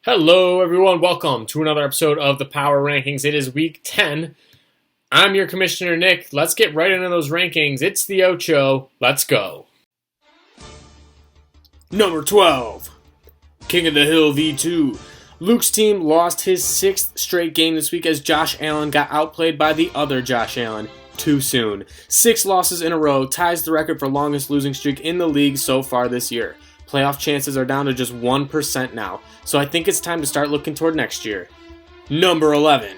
Hello, everyone. Welcome to another episode of the Power Rankings. It is week 10. I'm your commissioner, Nick. Let's get right into those rankings. It's the Ocho. Let's go. Number 12, King of the Hill V2. Luke's team lost his 6th straight game this week as Josh Allen got outplayed by the other Josh Allen too soon. 6 losses in a row ties the record for longest losing streak in the league so far this year. Playoff chances are down to just 1% now, so I think it's time to start looking toward next year. Number 11.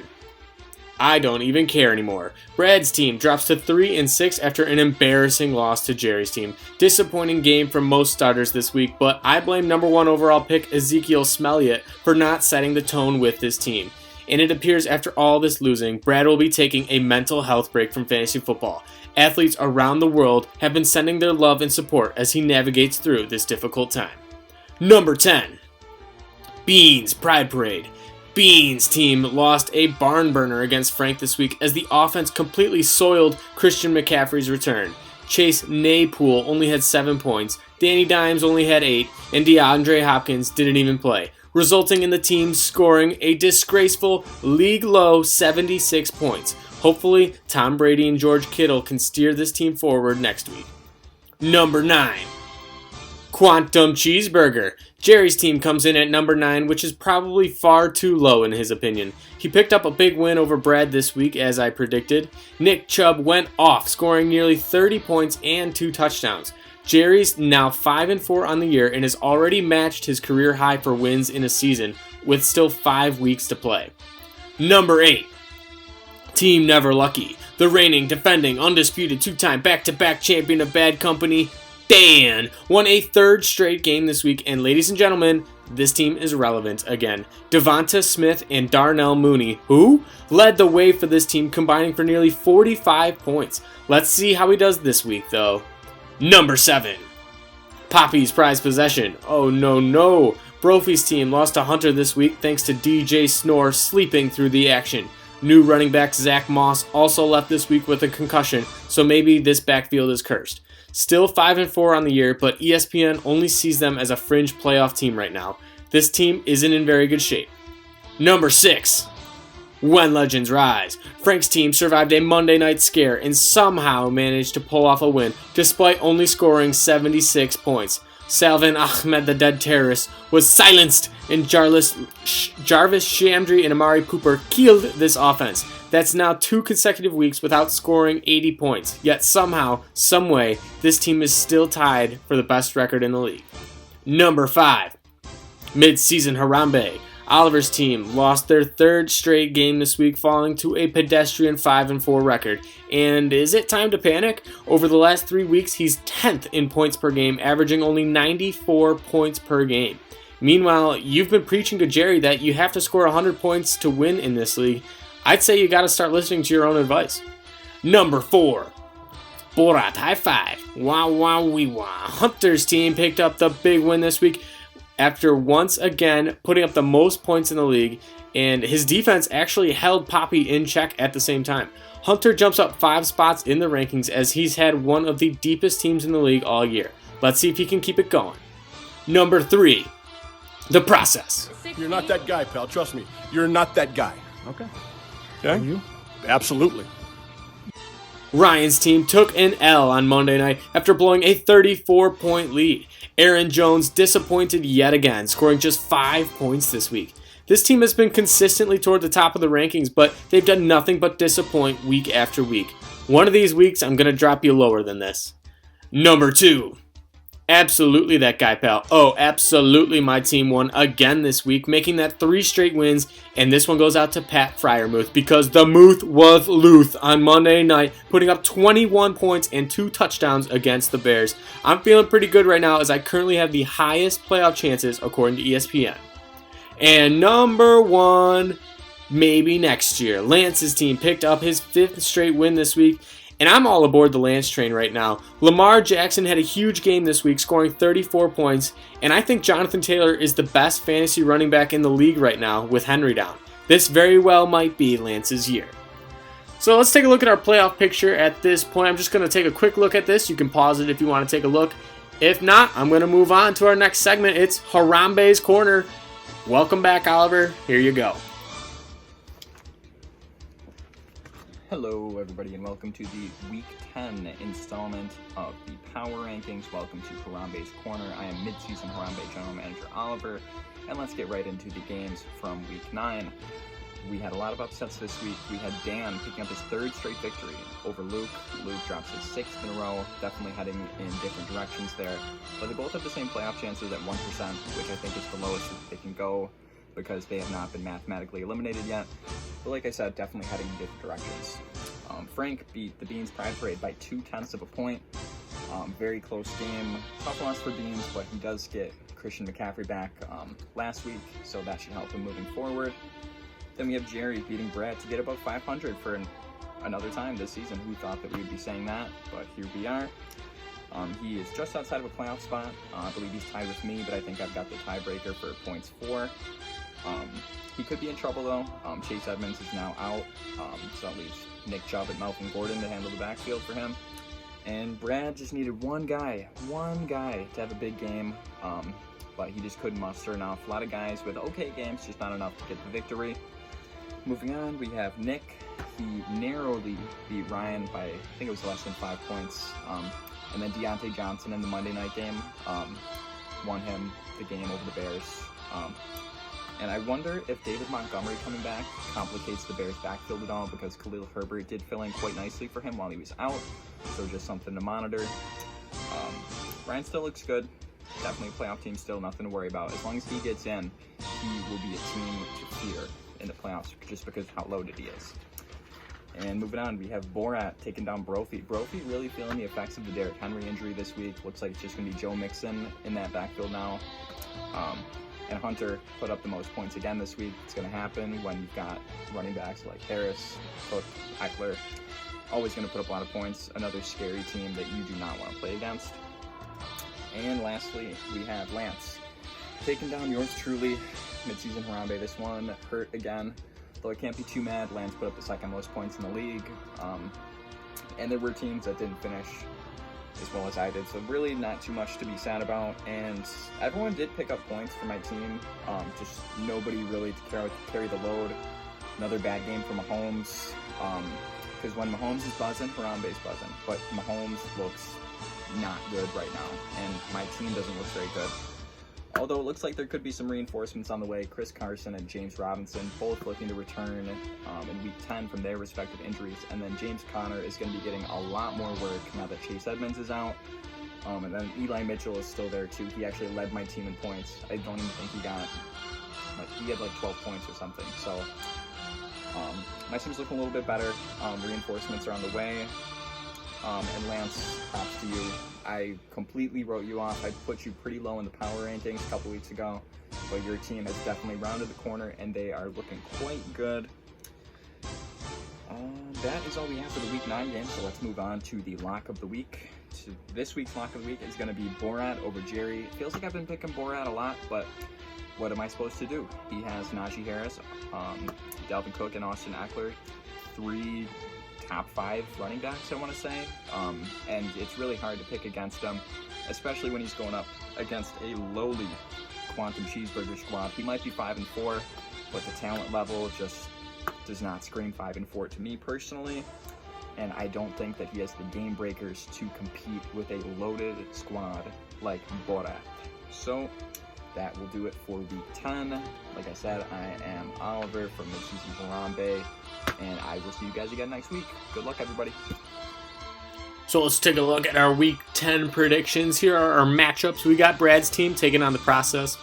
I don't even care anymore. Brad's team drops to 3-6 after an embarrassing loss to Jerry's team. Disappointing game for most starters this week, but I blame number 1 overall pick Ezekiel Smelliot for not setting the tone with this team. And it appears after all this losing, Brad will be taking a mental health break from fantasy football. Athletes around the world have been sending their love and support as he navigates through this difficult time. Number 10. Beans Pride Parade. Beans' team lost a barn burner against Frank this week as the offense completely soiled Christian McCaffrey's return. Chase Naypool only had 7 points, Danny Dimes only had 8, and DeAndre Hopkins didn't even play, resulting in the team scoring a disgraceful league-low 76 points. Hopefully, Tom Brady and George Kittle can steer this team forward next week. Number 9. Quantum Cheeseburger. Jerry's team comes in at number 9, which is probably far too low in his opinion. He picked up a big win over Brad this week, as I predicted. Nick Chubb went off, scoring nearly 30 points and 2 touchdowns. Jerry's now 5-4 on the year and has already matched his career high for wins in a season, with still 5 weeks to play. Number 8. Team Never Lucky. The reigning, defending, undisputed 2-time back-to-back champion of Bad Company, Dan, won a 3rd straight game this week, and ladies and gentlemen, this team is relevant again. Devonta Smith and Darnell Mooney, who led the way for this team, combining for nearly 45 points. Let's see how he does this week, though. Number 7. Poppy's prized possession. Oh no. Brophy's team lost to Hunter this week thanks to DJ Snore sleeping through the action. New running back Zach Moss also left this week with a concussion, so maybe this backfield is cursed. Still 5-4 on the year, but ESPN only sees them as a fringe playoff team right now. This team isn't in very good shape. Number 6. When Legends Rise. Frank's team survived a Monday night scare and somehow managed to pull off a win despite only scoring 76 points. Salvin Ahmed, the dead terrorist, was silenced, and Jarvis Shamdry and Amari Cooper killed this offense. That's now 2 consecutive weeks without scoring 80 points. Yet somehow, someway, this team is still tied for the best record in the league. Number 5. MidSeason Harambe. Oliver's team lost their 3rd straight game this week, falling to a pedestrian 5-4 record. And is it time to panic? Over the last 3 weeks, he's 10th in points per game, averaging only 94 points per game. Meanwhile, you've been preaching to Jerry that you have to score 100 points to win in this league. I'd say you gotta start listening to your own advice. Number 4. Borat High Five. Wee-wah. Hunter's team picked up the big win this week after once again putting up the most points in the league, and his defense actually held Poppy in check at the same time. Hunter jumps up 5 spots in the rankings as he's had one of the deepest teams in the league all year. Let's see if he can keep it going. Number 3. The Process. You're not that guy, pal. Trust me. You're not that guy. Okay. Okay? You? Absolutely. Ryan's team took an L on Monday night after blowing a 34-point lead. Aaron Jones disappointed yet again, scoring just 5 points this week. This team has been consistently toward the top of the rankings, but they've done nothing but disappoint week after week. One of these weeks, I'm going to drop you lower than this. Number 2. Absolutely that guy, pal. Oh, absolutely my team won again this week, making that 3 straight wins, and this one goes out to Pat Fryermuth because the Muth was Luth on Monday night, putting up 21 points and 2 touchdowns against the Bears. I'm feeling pretty good right now as I currently have the highest playoff chances according to ESPN. And number 1, maybe next year. Lance's team picked up his 5th straight win this week, and I'm all aboard the Lance train right now. Lamar Jackson had a huge game this week, scoring 34 points, and I think Jonathan Taylor is the best fantasy running back in the league right now with Henry down. This very well might be Lance's year. So let's take a look at our playoff picture at this point. I'm just going to take a quick look at this. You can pause it if you want to take a look. If not, I'm going to move on to our next segment. It's Harambees Corner. Welcome back, Oliver. Here you go. Hello, everybody, and welcome to the Week 10 installment of the Power Rankings. Welcome to Harambees Corner. I am MidSeason Harambe General Manager Oliver, and let's get right into the games from Week 9. We had a lot of upsets this week. We had Dan picking up his third straight victory over Luke. Luke drops his sixth in a row, definitely heading in different directions there. But they both have the same playoff chances at 1%, which I think is the lowest that they can go because they have not been mathematically eliminated yet. But like I said, definitely heading in different directions. Frank beat the Beans Pride Parade by 0.2 of a point. Very close game. Tough loss for Beans, but he does get Christian McCaffrey back last week, so that should help him moving forward. Then we have Jerry beating Brad to get above 500 for another time this season. Who thought that we would be saying that? But here we are. He is just outside of a playoff spot. I believe he's tied with me, but I think I've got the tiebreaker for points 4. He could be in trouble though. Chase Edmonds is now out, so that leaves Nick Chubb and Melvin Gordon to handle the backfield for him. And Brad just needed one guy to have a big game, but he just couldn't muster enough. A lot of guys with okay games, just not enough to get the victory. Moving on, we have Nick. He narrowly beat Ryan by, I think it was less than 5 points. And then Deontay Johnson in the Monday night game won him the game over the Bears. And I wonder if David Montgomery coming back complicates the Bears' backfield at all, because Khalil Herbert did fill in quite nicely for him while he was out, so just something to monitor. Ryan still looks good. Definitely a playoff team still, nothing to worry about. As long as he gets in, he will be a team to fear in the playoffs just because of how loaded he is. And moving on, we have Borat taking down Brophy. Brophy really feeling the effects of the Derrick Henry injury this week. Looks like it's just going to be Joe Mixon in that backfield now. And Hunter put up the most points again this week. It's going to happen when you've got running backs like Harris, Cook, Eckler. Always going to put up a lot of points. Another scary team that you do not want to play against. And lastly, we have Lance taking down yours truly, MidSeason Harambe. This one hurt again, though I can't be too mad. Lance put up the second most points in the league. And there were teams that didn't finish as well as I did, so really not too much to be sad about. And everyone did pick up points for my team, just nobody really to carry the load. Another bad game for Mahomes, because when Mahomes is buzzing, Harambe's buzzing, but Mahomes looks not good right now, and my team doesn't look very good. Although it looks like there could be some reinforcements on the way. Chris Carson and James Robinson both looking to return in Week 10 from their respective injuries. And then James Conner is going to be getting a lot more work now that Chase Edmonds is out. And then Eli Mitchell is still there too. He actually led my team in points. I don't even think he had like 12 points or something. So my team's looking a little bit better. Reinforcements are on the way. And Lance, props to you. I completely wrote you off. I put you pretty low in the power rankings a couple weeks ago, but your team has definitely rounded the corner and they are looking quite good. That is all we have for the Week 9 game, so let's move on to the lock of the week. This week's lock of the week is going to be Borat over Jerry. It feels like I've been picking Borat a lot, but what am I supposed to do? He has Najee Harris, Dalvin Cook, and Austin Eckler. 3 top 5 running backs, I want to say, and it's really hard to pick against him, especially when he's going up against a lowly Quantum Cheeseburger squad. He might be 5-4, but the talent level just does not scream 5-4 to me personally, and I don't think that he has the game breakers to compete with a loaded squad like Borat. So that will do it for Week 10. Like I said, I am Oliver from MidSeason Harambe, and I will see you guys again next week. Good luck, everybody. So let's take a look at our Week 10 predictions. Here are our matchups. We got Brad's team taking on the Process.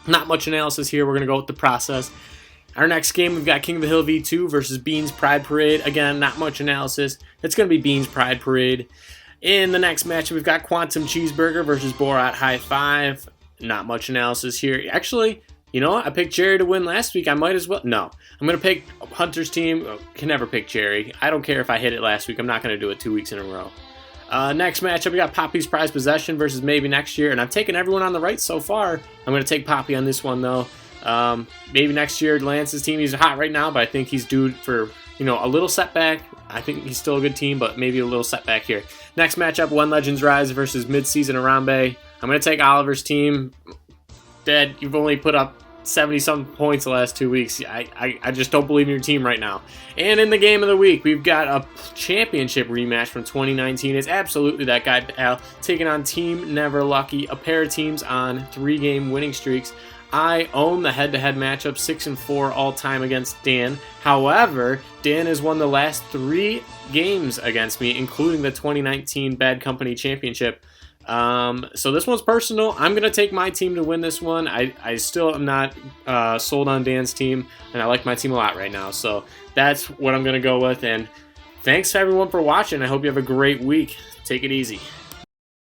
Not much analysis here. We're going to go with the Process. Our next game, we've got King of the Hill V2 versus Beans Pride Parade. Again, not much analysis. It's going to be Beans Pride Parade. In the next match, we've got Quantum Cheeseburger versus Borat High 5. Not much analysis here. Actually, you know what? I picked Jerry to win last week. I might as well. No. I'm going to pick Hunter's team. Can never pick Jerry. I don't care if I hit it last week. I'm not going to do it 2 weeks in a row. Next matchup, we got Poppy's Prize Possession versus Maybe Next Year. And I've taken everyone on the right so far. I'm going to take Poppy on this one, though. Maybe next year, Lance's team, he's hot right now, but I think he's due for, a little setback. I think he's still a good team, but maybe a little setback here. Next matchup, One Legends Rise versus MidSeason Harambe. I'm going to take Oliver's team. Dad, you've only put up 70-something points the last 2 weeks. I just don't believe in your team right now. And in the game of the week, we've got a championship rematch from 2019. It's absolutely that guy, Pal, taking on Team Never Lucky, a pair of teams on 3-game winning streaks. I own the head-to-head matchup, 6-4 all-time against Dan. However, Dan has won the last 3 games against me, including the 2019 Bad Company Championship. So this one's personal. I'm going to take my team to win this one. I still am not sold on Dan's team, and I like my team a lot right now. So that's what I'm going to go with. And thanks to everyone for watching. I hope you have a great week. Take it easy.